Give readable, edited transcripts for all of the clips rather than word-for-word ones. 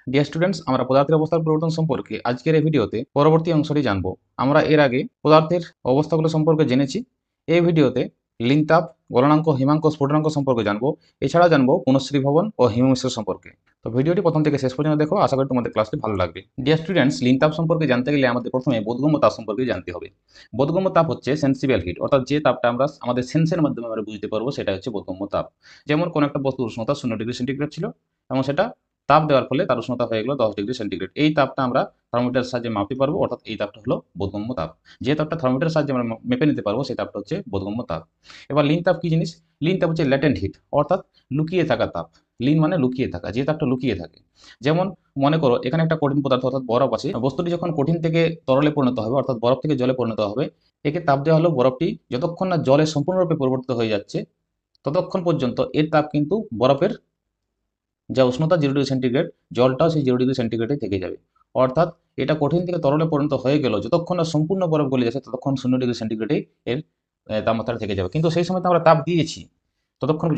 Dear students, আমরা পদার্থের অবস্থার পরিবর্তন সম্পর্কে আজকের এই ভিডিওতে পরবর্তী অংশটি জানব। আমরা এর আগে পদার্থের অবস্থাগুলো সম্পর্কে জেনেছি। এই ভিডিওতে লিনতাপ, গলনাঙ্ক, হিমাঙ্ক, স্ফুটনাঙ্ক সম্পর্কে জানবো। এছাড়া জানবো পুনঃশ্রী ভবন ও হিমমিশ্র সম্পর্কে। তো ভিডিওটি প্রথম থেকে শেষ পর্যন্ত দেখো, আশা করি তোমাদের ক্লাসটি ভালো লাগবে। ডিয়ার স্টুডেন্টস, লিনতাপ সম্পর্কে জানতে গেলে আমাদের প্রথমে বোধগম্য তাপ সম্পর্কে জানতে হবে। বোধগম্য তাপ হচ্ছে সেন্সিবল হিট, অর্থাৎ যে তাপটা আমরা আমাদের সেন্সের মাধ্যমে আমরা বুঝতে পারবো, সেটা হচ্ছে বোধগম্য তাপ। যেমন কোন একটা বস্তুর উষ্ণতা 0 ডিগ্রি সেন্টিগ্রেড ছিল এবং সেটা তাপ দেওয়ার ফলে তার উষ্ণতা হয়ে গেল 10 ডিগ্রি সেন্টিগ্রেড। এই তাপটা আমরা থার্মোমিটারের সাহায্যে মাপতে পারবো, অর্থাৎ এই তাপটা হলো বোধগম্য তাপ। যে তাপটা থার্মোমিটারের সাহায্যে আমরা মেপে নিতে পারবো, সেই তাপটা হচ্ছে বোধগম্য তাপ। এবার লিন তাপ কি জিনিস? লিন তাপ হচ্ছে ল্যাটেন্ট হিট, অর্থাৎ লুকিয়ে থাকা তাপ। লিন মানে লুকিয়ে থাকা, যে তাপটা লুকিয়ে থাকে। যেমন মনে করো এখানে একটা কঠিন পদার্থ অর্থাৎ বরফ আছে। বস্তুটি যখন কঠিন থেকে তরলে পরিণত হবে, অর্থাৎ বরফ থেকে জলে পরিণত হবে, একে তাপ দেওয়া হলো। বরফটি যতক্ষণ না জলে সম্পূর্ণরূপে পরিবর্তিত হয়ে যাচ্ছে, ততক্ষণ পর্যন্ত এর তাপ কিন্তু বরফের যা উষ্ণতা 0 ডিগ্রি সেন্টিগ্রেড, জলটাও সেই 0 ডিগ্রি সেন্টিগ্রেডে থেকে যাবে। অর্থাৎ এটা কঠিন থেকে তরলে পরিণত হয়ে গেল, যতক্ষণ না সম্পূর্ণ বরফ গলে যাচ্ছে ততক্ষণ 0 ডিগ্রি সেন্টিগ্রেডে এর তাপমাত্রা থেকে যাবে। কিন্তু সেই সময় তো আমরা তাপ দিয়েছি,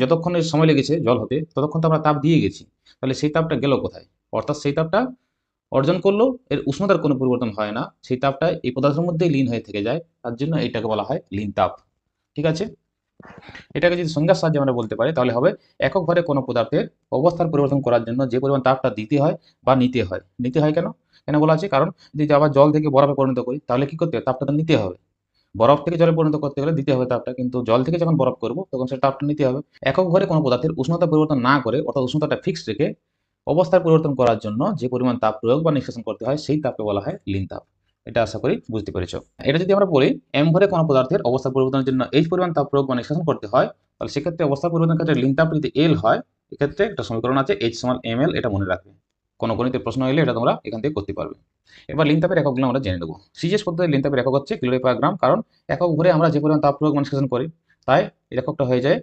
যতক্ষণ এর সময় লেগেছে জল হতে, ততক্ষণ তো আমরা তাপ দিয়ে গেছি। তাহলে সেই তাপটা গেল কোথায়? অর্থাৎ সেই তাপটা অর্জন করলেও এর উষ্ণতার কোনো পরিবর্তন হয় না, সেই তাপটা এই পদার্থের মধ্যেই লীন হয়ে থেকে যায়। তার জন্য এইটাকে বলা হয় লীন তাপ। ঠিক আছে? এটাকে যদি সংজ্ঞার সাহায্যে আমরা বলতে পারি, তাহলে হবে একক ভরে কোনো পদার্থের অবস্থার পরিবর্তন করার জন্য যে পরিমাণ তাপটা দিতে হয় বা নিতে হয়। নিতে হয় কেন? কেন বলা আছে? কারণ যদি আবার জল থেকে বরফে পরিণত করি, তাহলে কি করতে হবে? তাপটা তো নিতে হবে। বরফ থেকে জলে পরিণত করতে গেলে দিতে হবে তাপটা, কিন্তু জল থেকে যখন বরফ করবো তখন সেটা তাপটা নিতে হবে। একক ভরে কোনো পদার্থের উষ্ণতা পরিবর্তন না করে, অর্থাৎ উষ্ণতাটা ফিক্সড রেখে অবস্থার পরিবর্তন করার জন্য যে পরিমাণ তাপ প্রয়োগ বা নিষ্কাশন করতে হয়, সেই তাপকে বলা হয় লীন তাপ। এটা আশা করি বুঝতে পেরেছো। এটা যদি আমরা বলি এম ভরে কোনো পদার্থের অবস্থা পরিবর্তনের জন্য এই পরিমাণ তাপ প্রয়োগ বা নিষ্কাশন করতে হয়, তাহলে সেক্ষেত্রে অবস্থা পরিবর্তনের ক্ষেত্রে লীন তাপ যদি এল হয়, এক্ষেত্রে একটা সমীকরণ আছে এইচ সমান এম এল। এটা মনে রাখবে, কোনো গণিতের প্রশ্ন এলে এটা তোমরা এখান থেকে করতে পারবে। এবার লিন তাপের এককগুলো আমরা জেনে নেব। সিজিএস পদ্ধতির লিন তাপের একক হচ্ছে ক্যালোরি পার গ্রাম, কারণ একক ভরে আমরা যে পরিমাণ তাপ প্রয়োগ বা নিষ্কাশন করি, তাই এর এককটা হয়ে যায়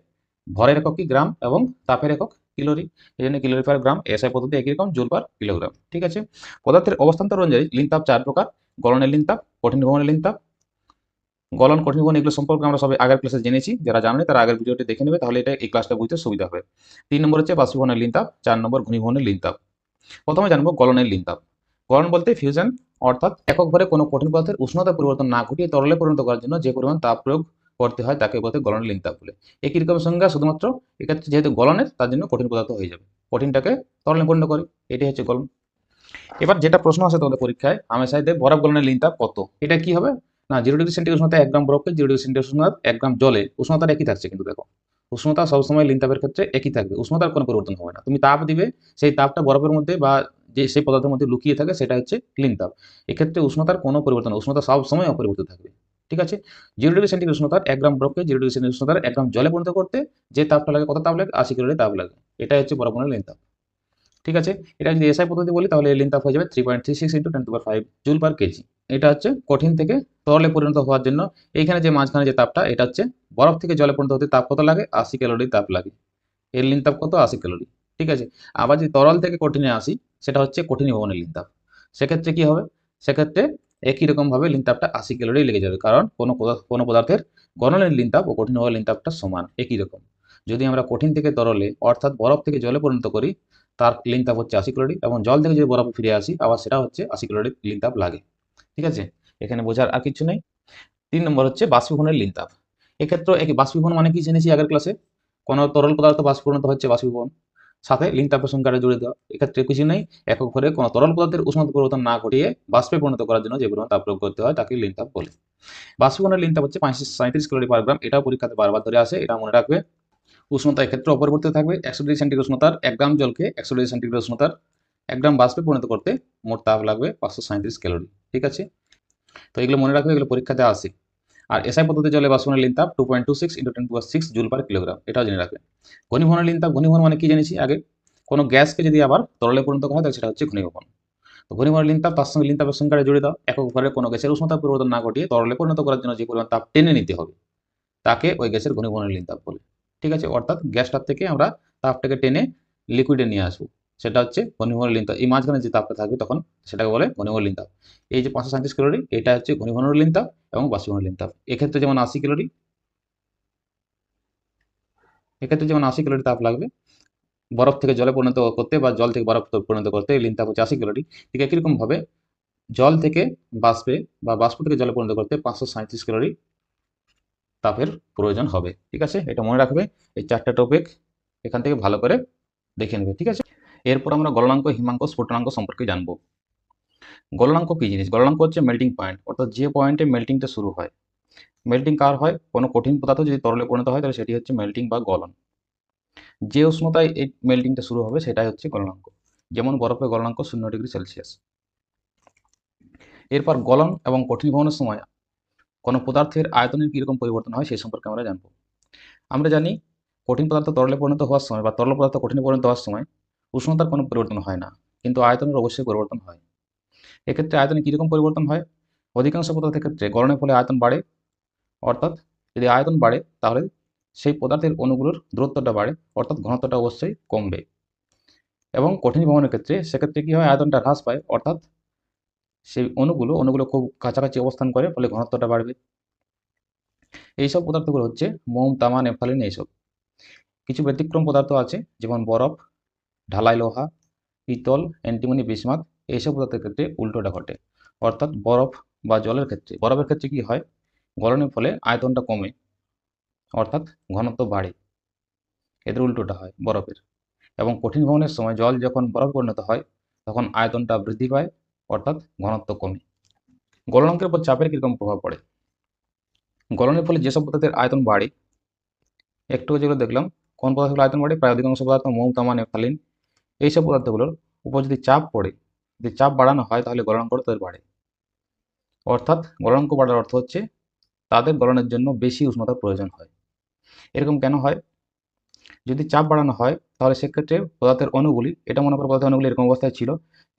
ভরের একক কি গ্রাম এবং তাপের একক ক্যালোরি। এই জন্য ক্যালোরি পার গ্রাম এসআই পদ্ধতি একই রকম, জুল পার কিলোগ্রাম। ঠিক আছে? পদার্থের অবস্থান্তর অনুযায়ী লিন তাপ 4 প্রকার: গলনের লিন তাপ, কঠিন ভবনের লিন তাপ। গলন, কঠিন ভবন এগুলো সম্পর্কে আমরা সবাই আগের ক্লাসে জেনেছি। যারা জানেনি তারা আগের ভিডিওটি দেখে নেবে, তাহলে এটা এই ক্লাসটা বুঝতে সুবিধা হবে। 3 নম্বর হচ্ছে বাষ্পীভবনের লিন তাপ, 4 নম্বর ঘনীভবনের লিন তাপ। প্রথমে জানবো গলনের লিন তাপ। গলন বলতে ফিউশন, অর্থাৎ একক ভরে কোনো কঠিন পদার্থের উষ্ণতা পরিবর্তন না ঘটিয়ে তরলে পরিণত করার জন্য যে পরিমাণ তাপ প্রয়োগ করতে হয় তাকে বলতে গলনের লিন তাপ বলে। একই রকম সংজ্ঞা, শুধুমাত্র এক্ষেত্রে যেহেতু গলনের, তার জন্য কঠিন পদার্থ হয়ে যাবে। কঠিনটাকে তরলে পরিণত করে, এটাই হচ্ছে গলন। এবার যেটা প্রশ্ন আসে তোমাদের পরীক্ষায় হামেশাই দেয় বরফ গলনের লিন তাপ কত? এটা কি হবে না, 0 ডিগ্রি সেন্টিগ্রেড উষ্ণতা 1 গ্রাম বরফকে 0 ডিগ্রি সেন্টিগ্রেড উষ্ণতা 1 গ্রাম জলে উষ্ণতাটা একই থাকছে। কিন্তু দেখো, উষ্ণতা সবসময় লিন তাপের ক্ষেত্রে একই থাকবে, উষ্ণতার কোনো পরিবর্তন হবে না। তুমি তাপ দিবে, সেই তাপটা বরফের মধ্যে বা যে সেই পদার্থের মধ্যে লুকিয়ে থাকে, সেটা হচ্ছে লিন তাপ। এক্ষেত্রে উষ্ণতার কোনো পরিবর্তন, উষ্ণতা সবসময় অপরিবর্তিত থাকবে। ঠিক আছে? 0 ডিগ্রি সেন্টিগ্রেড উষ্ণতার 1 গ্রাম বরফকে 0 ডিগ্রি সেন্টিগ্রেড উষ্ণতার 1 গ্রাম জলে পরিণত করতে যে তাপটা লাগে, কত তাপ লাগে? 80 ক্যালোরি তাপ লাগে। এটাই হচ্ছে বরফ গলনের লিন তাপ। ঠিক আছে? এটা যদি এসআই পদ্ধতি বলি, তাহলে এর লিন তাপ হয়ে যাবে 3.36 × 10⁵ জুল পার কেজি। এটা হচ্ছে কঠিন থেকে তরলে পরিণত হওয়ার জন্য। এইখানে যে মাঝখানে যে তাপটা, এটা হচ্ছে বরফ থেকে জলে পরিণত হতে তাপ কত লাগে? 80 ক্যালোরি তাপ লাগে। এর লিন তাপ কত? 80 ক্যালোরি। ঠিক আছে? আবার যদি তরল থেকে কঠিনে আসি, সেটা হচ্ছে কঠিন ভবনের লিন তাপ। সেক্ষেত্রে কি হবে? সেক্ষেত্রে একই রকম ভাবে লিন তাপটা 80 ক্যালোরি লেগে যাবে, কারণ কোনো পদার্থের গলনের লিন তাপ ও কঠিন ভবনের লিন তাপটা সমান, একই রকম। যদি আমরা কঠিন থেকে তরলে, অর্থাৎ বরফ থেকে জলে পরিণত করি, তার লিন তাপ হচ্ছে 80 ক্যালোরি, এবং জল থেকে যদি বরফে ফিরে আসি, আবার সেটা হচ্ছে 80 ক্যালোরি লিন তাপ লাগে। ঠিক আছে? এখানে বোঝার আর কিছু নেই। 3 নম্বর হচ্ছে বাষ্পীভবনের লিন তাপ। এক্ষেত্রে বাষ্পীভবন মানে কি জেনেছি আগের ক্লাসে? কোনো তরল পদার্থ বাষ্পীভবন হচ্ছে বাষ্পীভবন, সাথে লিন তাপের সংখ্যাটা জুড়ে দেওয়া। এক্ষেত্রে কিছু নেই, একক ভরে কোনো তরল পদার্থের উষ্ণতা পরিবর্তন না ঘটিয়ে বাষ্পে পরিণত করার জন্য যে পরিমাণ তাপ প্রয়োগ করতে হয় তাকে লিন তাপ বলে। বাষ্পীভবনের লিন তাপ হচ্ছে 37 ক্যালোরি পার গ্রাম। এটাও পরীক্ষাতে বারবার ধরে আসে, এটা মনে রাখবে। উষ্ণতা এক্ষেত্রে অপরিবর্তিত থাকবে। 100 ডিগ্রি সেন্টিগ্রেড উষ্ণতার 1 গ্রাম জলকে 100 ডিগ্রি সেন্টিগ্রেড উষ্ণতার 1 গ্রাম বাষ্পে পরিণত করতে মোট তাপ লাগবে 537 ক্যালোরি। ঠিক আছে? তো এগুলো মনে রাখবে, এগুলো পরীক্ষাতে আসে। আর এসআই পদ্ধতি জলে বাষ্পীভবনের লিন তাপ 2.26 × 10⁶ জুল পার কিলোগ্রাম। এটাও জেনে রাখবে। ঘনীভবনের লিন তাপ, ঘনীভবন মানে কি জেনেছি আগে? কোনো গ্যাসকে যদি আবার তরলে পরিণত করা হয়, তাহলে সেটা হচ্ছে ঘনীভবন। তো ঘনীভবনের লিন তাপ, তার সঙ্গে লিন তাপের সংখ্যাটা জুড়ে দাও। একক ভরে কোনো গ্যাসের উষ্ণতা পরিবর্তন না ঘটিয়ে তরলে পরিণত করার জন্য যে পরিমাণ তাপ টেনে নিতে হবে, তাকে ওই গ্যাসের ঘনীভবনের লিন তাপ বলে। ঠিক আছে? অর্থাৎ গ্যাসটার থেকে আমরা তাপটাকে টেনে লিকুইডে নিয়ে আসবো, সেটা হচ্ছে ঘনীভবনের লিন তাপ। এই মাঝখানে যে তাপটা থাকবে তখন সেটাকে বলে ঘনীভবনের লিন তাপ। এই যে 537 ক্যালোরি, এটা হচ্ছে ঘনীভবনের লিন তাপ এবং বাষ্পীভবনের লিন তাপ। এক্ষেত্রে যেমন 80 ক্যালোরি, এক্ষেত্রে যেমন 80 ক্যালোরি তাপ লাগবে, বরফ থেকে জলে পরিণত করতে বা জল থেকে বরফ পরিণত করতে লিন তাপ হচ্ছে 80 ক্যালোরি। ঠিক একই রকম ভাবে জল থেকে বাষ্পে বা বাষ্প থেকে জলে পরিণত করতে 537 ক্যালোরি তাপের প্রয়োজন হবে। ঠিক আছে, এটা মনে রাখবে। এই 4টা টপিক এখান থেকে ভালো করে দেখে নেবে। ঠিক আছে, এরপর আমরা গলনাঙ্ক, হিমাঙ্ক, স্ফুটনাঙ্ক সম্পর্কে জানবো। গলনাঙ্ক কি জিনিস? গলনাঙ্ক হচ্ছে মেল্টিং পয়েন্ট, অর্থাৎ যে পয়েন্টে মেল্টিংটা শুরু হয়। মেল্টিং কার হয়? কোনো কঠিন পদার্থ যদি তরলে পরিণত হয় তাহলে সেটি হচ্ছে মেল্টিং বা গলন। যে উষ্ণতায় এই মেল্টিংটা শুরু হবে সেটাই হচ্ছে গলনাঙ্ক। যেমন বরফের গলনাঙ্ক 0°C। এরপর গলন এবং কঠিনীভবনের সময় কোনো পদার্থের আয়তনের কীরকম পরিবর্তন হয় সেই সম্পর্কে আমরা জানবো। আমরা জানি কঠিন পদার্থ তরলে পরিণত হওয়ার সময় বা তরল পদার্থ কঠিনে পরিণত হওয়ার সময় উষ্ণতার কোনো পরিবর্তন হয় না, কিন্তু আয়তনের অবশ্যই পরিবর্তন হয়। এক্ষেত্রে আয়তনে কীরকম পরিবর্তন হয়? অধিকাংশ পদার্থের ক্ষেত্রে গলনের ফলে আয়তন বাড়ে, অর্থাৎ যদি আয়তন বাড়ে তাহলে সেই পদার্থের অণুগুলোর দূরত্বটা বাড়ে, অর্থাৎ ঘনত্বটা অবশ্যই কমবে। এবং কঠিনীভবনের ক্ষেত্রে সেক্ষেত্রে কী হয়? আয়তনটা হ্রাস পায়, অর্থাৎ সেই অণুগুলো খুব কাছাকাছি অবস্থান করে, ফলে ঘনত্বটা বাড়বে। এইসব পদার্থগুলো হচ্ছে মোম, তামা, নেপথালিন এইসব। কিছু ব্যতিক্রম পদার্থ আছে, যেমন বরফ, ঢালাই লোহা, পিতল, অ্যান্টিমনি, বিসমাথ। এইসব পদার্থের ক্ষেত্রে উল্টোটা ঘটে, অর্থাৎ বরফ বা জলের ক্ষেত্রে, বরফের ক্ষেত্রে কি হয়? গলনের ফলে আয়তনটা কমে, অর্থাৎ ঘনত্ব বাড়ে। এদের উল্টোটা হয় বরফের। এবং কঠিন ভবনের সময় জল যখন বরফে পরিণত হয় তখন আয়তনটা বৃদ্ধি পায়, অর্থাৎ ঘনত্ব কমে। গলনাঙ্কের উপর চাপের কীরকম প্রভাব পড়ে? গলনের ফলে যেসব পদার্থের আয়তন বাড়ে, একটু যেগুলো দেখলাম, কোন পদার্থগুলো আয়তন বাড়ে? প্রায় অধিকাংশ পদার্থ, মোম, তামা, নেপথালিন, এইসব পদার্থগুলোর উপর যদি চাপ পড়ে, যদি চাপ বাড়ানো হয় তাহলে গলনাঙ্কটা তাদের বাড়ে। অর্থাৎ গলনাঙ্ক বাড়ার অর্থ হচ্ছে তাদের গলনের জন্য বেশি উষ্ণতার প্রয়োজন হয়। এরকম কেন হয়? যদি চাপ বাড়ানো হয় তাহলে সেক্ষেত্রে পদার্থের অণুগুলি, এটা মনে করো পদার্থের অণুগুলি এরকম অবস্থায় ছিল,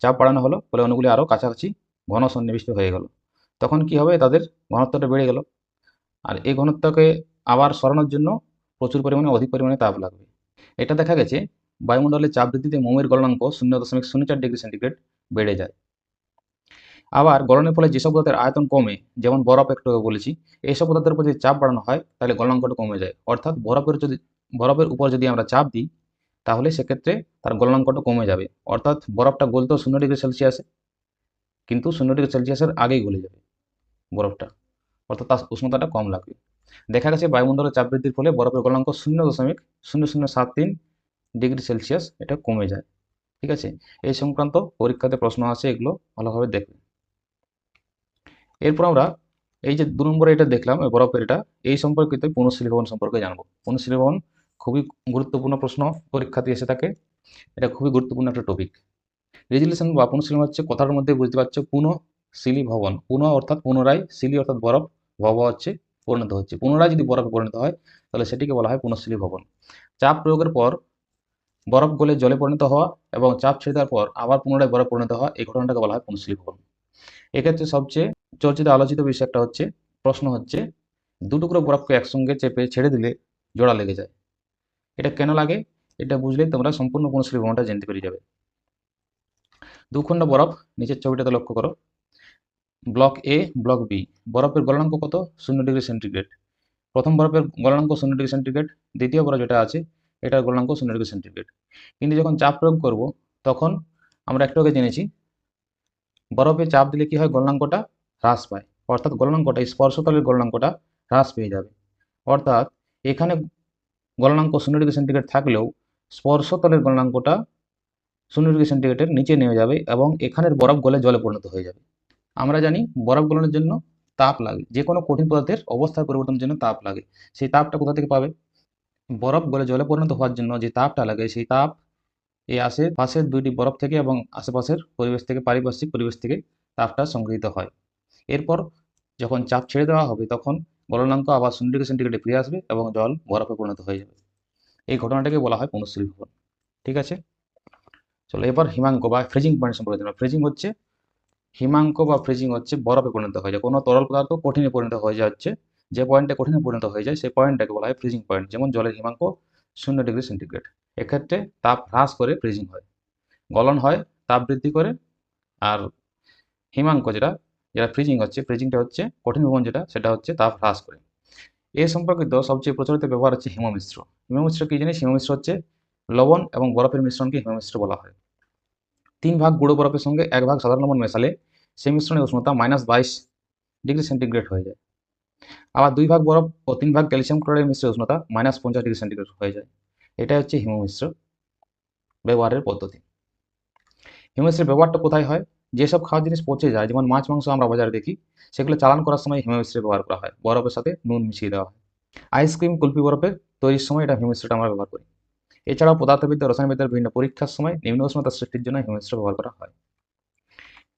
চাপ বাড়ানো হলো ফলে অণুগুলি আরও কাছাকাছি ঘন সন্নিবিষ্ট হয়ে গেল। তখন কি হবে? তাদের ঘনত্বটা বেড়ে গেল। আর এই ঘনত্বকে আবার সরানোর জন্য প্রচুর পরিমাণে, অধিক পরিমাণে তাপ লাগবে। এটা দেখা গেছে বায়ুমণ্ডলের চাপ বৃদ্ধিতে মোমের গলনাঙ্ক 0.04°C বেড়ে যায়। আবার গলনের ফলে যেসব পদার্থের আয়তন কমে, যেমন বরফ একটু আগে বলেছি, এইসব পদার্থের উপর যদি চাপ বাড়ানো হয় তাহলে গলনাঙ্কটা কমে যায়। অর্থাৎ বরফের উপর যদি আমরা চাপ দিই তাহলে সেক্ষেত্রে তার গলনাঙ্কটা কমে যাবে। অর্থাৎ বরফটা গলতেও 0°C, কিন্তু 0°C আগেই গলে যাবে বরফটা, অর্থাৎ তার উষ্ণতাটা কম লাগবে। দেখা গেছে বায়ুমণ্ডলের চাপ বৃদ্ধির ফলে বরফের গলনাঙ্ক 0.0073°C এটা কমে যায়। ঠিক আছে, এই সংক্রান্ত পরীক্ষাতে প্রশ্ন আসে, এগুলো ভালোভাবে দেখবে। এরপর আমরা এই যে 2 নম্বরে এটা দেখলাম বরফের, এটা এই সম্পর্কিত পুনঃশীলীভবন সম্পর্কে জানবো। পুনঃশীলীভবন খুবই গুরুত্বপূর্ণ প্রশ্ন পরীক্ষাতে এসে থাকে, এটা খুবই গুরুত্বপূর্ণ একটা টপিক। রেজুলেশন বা পুনঃশীলন হচ্ছে কথার মধ্যে বুঝতে পারছো পুনঃশীলীভবন। পুনঃ অর্থাৎ পুনরায়, শীলী অর্থাৎ বরফ, ভব হচ্ছে পরিণত হচ্ছে। পুনরায় যদি বরফে পরিণত হয় তাহলে সেটিকে বলা হয় পুনঃশীলীভবন। চাপ প্রয়োগের পর বরফ গলে জলে পরিণত হওয়া এবং চাপ ছেড়ে দেওয়ার পর আবার পুনরায় বরফ পরিণত হওয়া, এই ঘটনাটাকে বলা হয় পুনঃশীলীভবন। এক্ষেত্রে সবচেয়ে চর্চিত আলোচিত বিষয় একটা হচ্ছে, প্রশ্ন হচ্ছে, 2 টুকরো বরফকে একসঙ্গে চেপে ছেড়ে দিলে জোড়া লেগে যায়। এটা কেন লাগে? এটা বুঝলেই তোমরা সম্পূর্ণ পুনঃশীলীভবনটা জানতে পেরে যাবে। 2 খণ্ড বরফ, নিচের ছবিটাতে লক্ষ্য করো, ব্লক এ, ব্লক বি। বরফের গলনাঙ্ক কত? 0°C। প্রথম বরফের গলনাঙ্ক 0°C, দ্বিতীয় বরফ যেটা আছে এটার গলনাঙ্ক 0°C। কিন্তু যখন চাপ প্রয়োগ করব তখন আমরা একটু আগে জেনেছি বরফে চাপ দিলে কি হয়? গলনাঙ্কটা হ্রাস পায়, অর্থাৎ গলনাঙ্কটা, স্পর্শতলের গলনাঙ্কটা হ্রাস পেয়ে যাবে। অর্থাৎ এখানে গলনাঙ্ক 0°C থাকলেও স্পর্শতলের গলনাঙ্কটা 0°C নিচে নেমে যাবে এবং এখানের বরফ গলে জলে পরিণত হয়ে যাবে। আমরা জানি বরফ গলনের জন্য তাপ লাগে, যে কোনো কঠিন পদার্থের অবস্থার পরিবর্তনের জন্য তাপ লাগে। সেই তাপটা কোথা থেকে পাবে? বরফ গলে জলে পরিণত হওয়ার জন্য যে তাপটা লাগে সেই তাপ এই আশেপাশের 2টি বরফ থেকে এবং আশেপাশের পরিবেশ থেকে, পারিপার্শ্বিক পরিবেশ থেকে তাপটা সংগৃহীত হয়। এরপর যখন চাপ ছেড়ে দেওয়া হবে তখন গলনাঙ্ক আবার 0°C ফিরে আসবে এবং জল বরফে পরিণত হয়ে যাবে। এই ঘটনাটাকে বলা হয় পুনঃশীলীভবন। ঠিক আছে, চলো এবার হিমাঙ্ক বা ফ্রিজিং পয়েন্ট সম্পর্কে জানবো। হিমাঙ্ক বা ফ্রিজিং হচ্ছে বরফে পরিণত হয়ে যায়, কোনো তরল পদার্থ কঠিনে পরিণত হয়ে যাচ্ছে, যে পয়েন্টে কঠিনে পরিণত হয়ে যায় সেই পয়েন্টটাকে বলা হয় ফ্রিজিং পয়েন্ট। যেমন জলের হিমাঙ্ক 0°C। এক্ষেত্রে তাপ হ্রাস করে ফ্রিজিং হয়, গলন হয় তাপ বৃদ্ধি করে। আর হিমাঙ্ক যেটা যেটা ফ্রিজিং হচ্ছে, ফ্রিজিংটা হচ্ছে কঠিন ভবন যেটা, সেটা হচ্ছে তাপ হ্রাস করে। এ সম্পর্কিত সবচেয়ে প্রচলিত ব্যবহার হচ্ছে হিমমিশ্র। হিমমিশ্র কি জিনিস? হিমমিশ্র হচ্ছে লবণ এবং বরফের মিশ্রণকে হিমমিশ্র বলা হয়। 3 ভাগ গুঁড়ো বরফের সঙ্গে 1 ভাগ সাধারণ লবণ মেশালে সেই মিশ্রণের উষ্ণতা -22 ডিগ্রি সেন্টিগ্রেড হয়ে যায়। আবার 2 ভাগ বরফ ও 3 ভাগ ক্যালসিয়াম ক্লোরাইড মিশ্রের উষ্ণতা -50 ডিগ্রি সেন্টিগ্রেড হয়ে যায়। এটাই হচ্ছে হিমমিশ্র ব্যবহারের পদ্ধতি। হিমমিশ্রের ব্যবহারটা কোথায় হয়? যেসব খাওয়ার জিনিস পচে যায়, যেমন মাছ মাংস আমরা বাজারে দেখি, সেগুলো চালান করার সময় হিমমিশ্রের ব্যবহার করা হয়। বরফের সাথে নুন মিশিয়ে দেওয়া হয়। আইসক্রিম, কুলফি বরফের তৈরির সময় এটা হিমমিশ্রটা আমরা ব্যবহার করি। এছাড়াও পদার্থবিদ্যা, রসায়নবিদ্যার বিভিন্ন পরীক্ষার সময় নিম্ন উষ্ণতা সৃষ্টির জন্য হিমমিশ্র ব্যবহার করা হয়।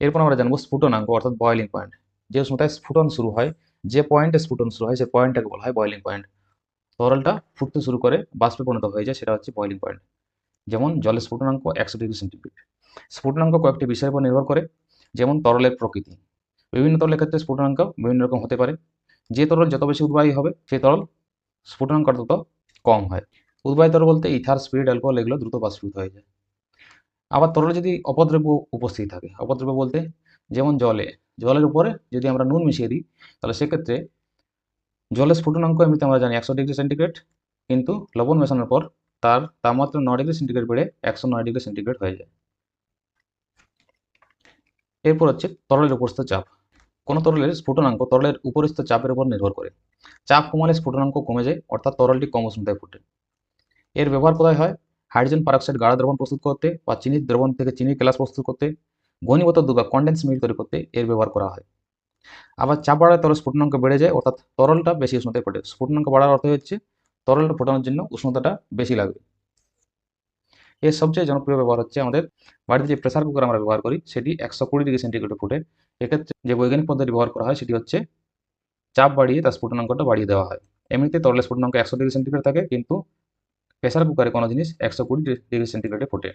এরপর আমরা জানবো স্ফুটনাঙ্ক অর্থাৎ বয়লিং পয়েন্ট। যে উষ্ণতায় স্ফুটন শুরু হয়, যে পয়েন্টে স্ফুটন শুরু হয়, সেই পয়েন্টটাকে বলা হয় বয়লিং পয়েন্ট। তরলটা ফুটতে শুরু করে বাষ্পে পরিণত হয়ে যায়, সেটা হচ্ছে বয়লিং পয়েন্ট। যেমন জলের স্ফুটনাঙ্ক 100 ডিগ্রি সেন্টিগ্রেড। স্ফুটনাঙ্ক কয়েকটি বিষয়ের উপর নির্ভর করে, যেমন তরলের প্রকৃতি। বিভিন্ন তরলের ক্ষেত্রে স্ফুটনাঙ্ক বিভিন্ন রকম হতে পারে। যে তরল যত বেশি উদ্বায়ী হবে, সেই তরল স্ফুটনাঙ্ক তত কম হয়। উদ্বায়ী তরল বলতে ইথার, স্পিরিট, অ্যালকোহল এগুলো দ্রুত বাষ্পীভূত হয়ে যায়। আবার তরলে যদি অপদ্রব্য উপস্থিত থাকে, অপদ্রব্য বলতে যেমন জলের উপরে যদি আমরা নুন মিশিয়ে দিই, তাহলে সেক্ষেত্রে জলের স্ফুটনাঙ্ক এমনিতে আমরা জানি 100 ডিগ্রি সেন্টিগ্রেড, কিন্তু লবণ মেশানোর পর তার তাপমাত্রা 9 ডিগ্রি সেন্টিগ্রেড বেড়ে 109 ডিগ্রি সেন্টিগ্রেড হয়ে যায়। এরপর হচ্ছে তরলের উপরস্থ চাপ। কোনো তরলের স্ফুটনাঙ্ক তরলের উপরস্থ চাপের উপর নির্ভর করে। চাপ কমালে স্ফুটনাঙ্ক কমে যায়, অর্থাৎ তরলটি কম উষ্ণতায় ফুটে। এর ব্যবহার কোথায় হয়? হাইড্রোজেন পারঅক্সাইড গাঢ় দ্রবণ প্রস্তুত করতে, বা চিনির দ্রবণ থেকে চিনির কেলাস প্রস্তুত করতে, ঘনীভূত দুধ বা কনডেন্স মিল্ক তৈরি করতে এর ব্যবহার করা হয়। আবার চাপ বাড়ালে তরল স্ফুটনাঙ্ক বেড়ে যায়, অর্থাৎ তরলটা বেশি উষ্ণতায় ফোটে। স্ফুটনাঙ্ক বাড়ার অর্থ হচ্ছে তরলটা ফোটানোর জন্য উষ্ণতাটা বেশি লাগবে। এর সবচেয়ে জনপ্রিয় ব্যবহার হচ্ছে আমাদের বাড়িতে যে প্রেসার কুকার আমরা ব্যবহার করি, সেটি 120 ডিগ্রি সেন্টিগ্রেডে ফুটে। এক্ষেত্রে যে বৈজ্ঞানিক পদ্ধতি ব্যবহার করা হয় সেটি হচ্ছে চাপ বাড়িয়ে তার স্ফুটনাঙ্কটা বাড়িয়ে দেওয়া হয়। এমনিতে তরলের স্ফুটনাঙ্ক 100 ডিগ্রি সেন্টিগ্রেড থাকে, কিন্তু প্রেসার কুকারে কোনো জিনিস 120 ডিগ্রি সেন্টিগ্রেডে ফোটে।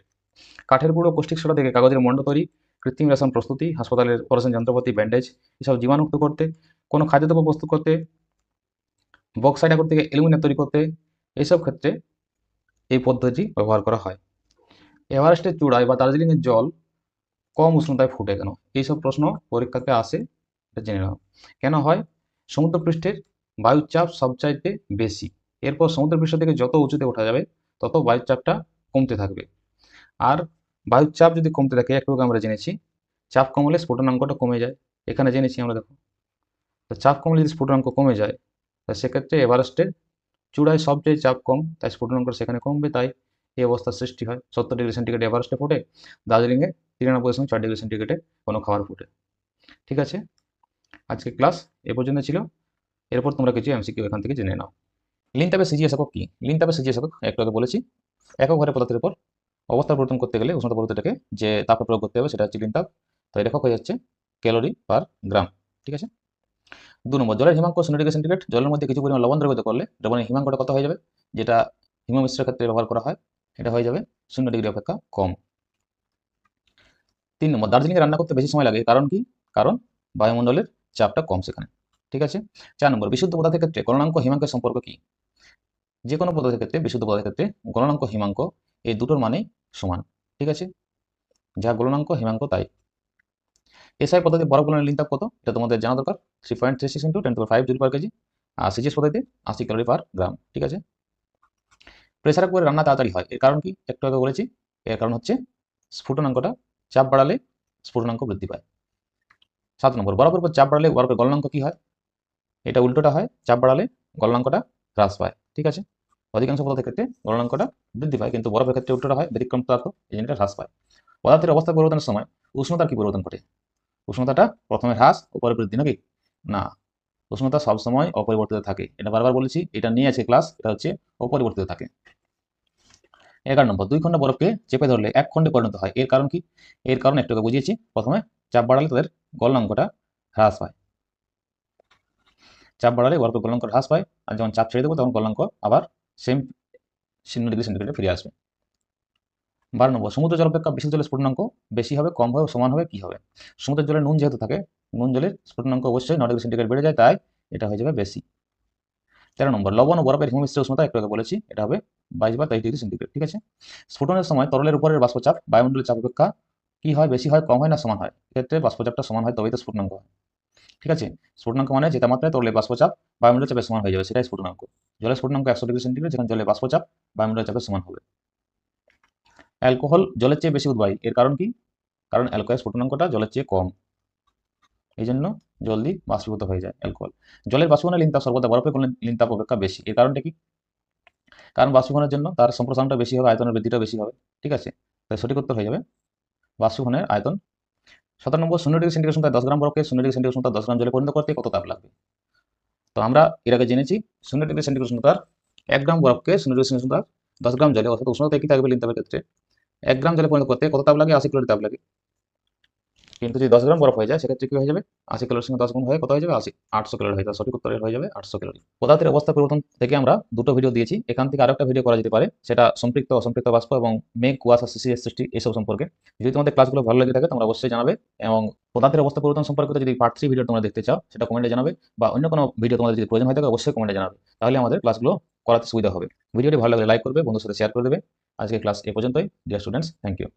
কাঠের গুঁড়ো, কষ্টিক সোডা থেকে কাগজের মণ্ড তৈরি, কৃত্রিম রেশম প্রস্তুতি, হাসপাতালের অপারেশন যন্ত্রপাতি, ব্যান্ডেজ এসব জীবাণুমুক্ত করতে, কোনো খাদ্যদ্রব্য প্রস্তুত করতে, বক্সাইট আকর থেকে অ্যালুমিনিয়াম তৈরি করতে, এইসব ক্ষেত্রে এই পদ্ধতি ব্যবহার করা হয়। এভারেস্টের চূড়ায় বা দার্জিলিংয়ের জল কম উষ্ণতায় ফুটে কেন? এইসব প্রশ্ন পরীক্ষাতে আসে, এটা জেনে নাও। কেন হয়? সমুদ্রপৃষ্ঠের বায়ুর চাপ সবচাইতে বেশি। এরপর সমুদ্রপৃষ্ঠ থেকে যত উঁচুতে ওঠা যাবে, তত বায়ুর চাপটা কমতে থাকবে। আর বায়ুর চাপ যদি কমতে থাকে, একটু আগে আমরা জেনেছি, চাপ কমলে স্ফুটনাঙ্কটা কমে যায়। এখানে জেনেছি আমরা, দেখো। তো চাপ কমলে যদি স্ফুটনাঙ্ক কমে যায়, তা সেক্ষেত্রে এভারেস্টের চূড়ায় সবচেয়ে চাপ কম, তাই স্ফুটনাঙ্ক সেখানে কমবে, তাই এই অবস্থার সৃষ্টি হয়। 70 ডিগ্রি সেন্টিগ্রেড এভারেস্টে ফোটে, দার্জিলিংয়ে 93.4 ডিগ্রি সেন্টিগ্রেডে কোনো খাবার ফোটে। ঠিক আছে, আজকে ক্লাস এ পর্যন্ত ছিল। এরপর তোমরা কিছু এমসিকিউ এখান থেকে জেনে নাও। লিন তাপের সিজিএস একক কি? লিন তাপের সিজিএস একক একটু আগে বলেছি, একক ঘরে পদার্থের উপর অবস্থা পরিবর্তন করতে গেলে উষ্ণতা পরিবর্তনটাকে যে তাপে প্রয়োগ করতে হবে, সেটা হচ্ছে লিন তাপ। তো এর একক হয়ে যাচ্ছে ক্যালোরি পার গ্রাম। ঠিক আছে। 2 নম্বর, জলের হিমাঙ্ক 0 ডিগ্রি সেন্টিগ্রেড। জলের মধ্যে কিছু পরিমাণ লবণ দ্রবীভূত করলে দ্রবণের হিমাঙ্কটা কত হয়ে যাবে? যেটা হিমমিশ্রের ক্ষেত্রে ব্যবহার করা হয়, এটা হয়ে যাবে 0 ডিগ্রি অপেক্ষা কম। 3 নম্বর, দার্জিলিংয়ে রান্না করতে বেশি সময় লাগে, কারণ কি? কারণ বায়ুমণ্ডলের চাপটা কম সেখানে। ঠিক আছে। 4 নম্বর, বিশুদ্ধ পদার্থের ক্ষেত্রে গলনাঙ্ক হিমাঙ্কের সম্পর্ক কি? যে কোনো পদার্থের ক্ষেত্রে, বিশুদ্ধ পদার্থের ক্ষেত্রে গলনাঙ্ক হিমাঙ্ক এই দুটোর মানেই সমান। ঠিক আছে, যা গলনাঙ্ক হিমাঙ্ক তাই। এসআই পদ্ধতি বরফ গলনের লিন তাপ কত? এটা তোমাদের জানা দরকার। 3.36 × 10⁵ জুল পার কেজি। আর সিজিএস পদ্ধতিতে 80 ক্যালোরি পার গ্রাম। ঠিক আছে। প্রেসার কুকারে রান্না তাড়াতাড়ি হয়, এর কারণ কি? একটু আগে বলেছি, এর কারণ হচ্ছে স্ফুটনাঙ্কটা, চাপ বাড়ালে স্ফুটনাঙ্ক বৃদ্ধি পায়। 7 নম্বর, বরফের উপর চাপ বাড়ালে বরফের গলনাঙ্ক কি হয়? এটা উল্টোটা হয়, চাপ বাড়ালে গলনাঙ্কটা হ্রাস পায়। ঠিক আছে। অধিকাংশ পদার্থের ক্ষেত্রে গলনাঙ্কটা বৃদ্ধি পায়, কিন্তু বরফের ক্ষেত্রে উল্টোটা হয়, ব্যতিক্রম পদার্থ এই জিনিসটা হ্রাস পায়। পদার্থের অবস্থা পরিবর্তনের সময় উষ্ণতার কি পরিবর্তন ঘটে? উষ্ণতাটা প্রথমে হ্রাস ও পরে বৃদ্ধি, নাকি? না, উষ্ণতা সবসময় অপরিবর্তিত থাকে। এটা বারবার বলেছি, এটা নিয়ে আছে ক্লাস, এটা হচ্ছে অপরিবর্তিত থাকে। 11 নম্বর, 2 খণ্ড বরফকে চেপে ধরলে 1 খণ্ডে পরিণত হয়, এর কারণ কি? এর কারণ একটু আগে বুঝিয়েছি, প্রথমে চাপ বাড়ালে তাদের গলনাঙ্কটা হ্রাস পায়। চাপ বাড়ালে বরফের গলনাঙ্ক হ্রাস পায়, আর যখন চাপ ছেড়ে দেবো তখন গলনাঙ্ক আবার সেম 0 ডিগ্রি সেন্টিগ্রেডে ফিরে আসবে। 12 নম্বর, সমুদ্র জল অপেক্ষা বিশুদ্ধ জলের স্ফুটনাঙ্ক বেশি হবে, কম হবে, সমান হবে, কি হবে? সমুদ্রের জলে নুন যেহেতু থাকে, নুন জলের স্ফুটনাঙ্ক অবশ্যই 9 ডিগ্রি সেন্টিগ্রেড বেড়ে যায়, তাই এটা হয়ে যাবে বেশি। 13 নম্বর, লবণ ও বরফের হিমমিশ্রের উষ্ণতা একটু আগে বলেছি, এটা হবে 22 বা 23 ডিগ্রি সেন্টিগ্রেড। ঠিক আছে। স্ফুটনের সময় তরলের উপরের বাষ্পচাপ বায়ুমণ্ডলের চাপ অপেক্ষা কি হয়? বেশি হয়, কম হয়, না সমান হয়? এক্ষেত্রে বাষ্পচাপটা সমান হয়, তবেই তো স্ফুটনাঙ্ক হয়। ঠিক আছে। স্ফুটনাঙ্ক মানে যে তাপমাত্রায় তরলের বাষ্পচাপ বায়ুমণ্ডলের চাপের সমান হয়ে যাবে, সেটাই স্ফুটনাঙ্ক। জলের স্ফুটনাঙ্ক 100 ডিগ্রি সেন্টিগ্রেড, যেখানে জলের বাষ্পচাপ বায়ুমণ্ডলের চাপের সমান হবে। অ্যালকোহল জলের চেয়ে বেশি উদ্বায়ী, এর কারণ কি? কারণ অ্যালকোহল স্ফুটনাঙ্কটা জলের চেয়ে কম, এই জন্য জলদি বাষ্পীভূত হয়ে যায় অ্যালকোহল। জলের বাষ্পীভবনের লিনতাপ সর্বদা বরফের লিনতাপ অপেক্ষা বেশি, এর কারণটা কি? কারণ বাষ্পীভবনের জন্য তার সম্প্রসারণটা বেশি হবে, আয়তনের বৃদ্ধিটা বেশি হবে। ঠিক আছে, তাই সঠিক উত্তর হয়ে যাবে বাষ্পীভবনের আয়তন। 17 0°C উষ্ণতায় 10 গ্রাম বরফকে 0°C উষ্ণতায় 10 গ্রাম জলে পরিণত করতে কত তাপ লাগবে? তো আমরা এর আগে জেনেছি 0°C উষ্ণতার 1 গ্রাম বরফকে 0°C উষ্ণতার 10 গ্রাম জলে, অর্থাৎ উষ্ণতা একই থাকবে লিনতাপের ক্ষেত্রে। 1 গ্রাম জলে পরিণত করতে কত তাপ লাগে? 80 ক্যালোরি তাপ লাগে। কিন্তু যদি 10 গ্রাম বরফ হয়ে যায় সেক্ষেত্রে কি হয়ে যাবে? 80 ক্যালোরির সঙ্গে 10 গুণ হয়ে কত হয়ে যাবে? 800 ক্যালোরি হয়ে যাবে। সঠিক উত্তর হয়ে যাবে 800 ক্যালোরি। পদার্থের অবস্থা পরিবর্তন থেকে আমরা দুটো ভিডিও দিয়েছি, এখান থেকে আরেকটা ভিডিও করা যেতে পারে, সেটা সম্পৃক্ত অসম্পৃক্ত বাষ্প এবং মেঘ কুয়াশা শিশিরের সৃষ্টি এইসব সম্পর্কে। যদি তোমাদের ক্লাসগুলো ভালো লেগে থাকে তোমরা অবশ্যই জানাবে, এবং পদার্থের অবস্থা পরিবর্তন সম্পর্কিত যদি পার্ট 3 ভিডিও তোমরা দেখতে চাও সেটা কমেন্টে জানাবে, বা অন্য কোনো ভিডিও তোমাদের যদি প্রয়োজন হয় থাকে অবশ্যই কমেন্টে জানাবে, তাহলে আমাদের ক্লাসগুলো করাতে সুবিধা হবে। ভিডিওটি ভালো লাগলে লাইক করবে, বন্ধুর সাথে শেয়ার করে দেবে। আজকে ক্লাস এ পর্যন্তই। Dear students, thank you.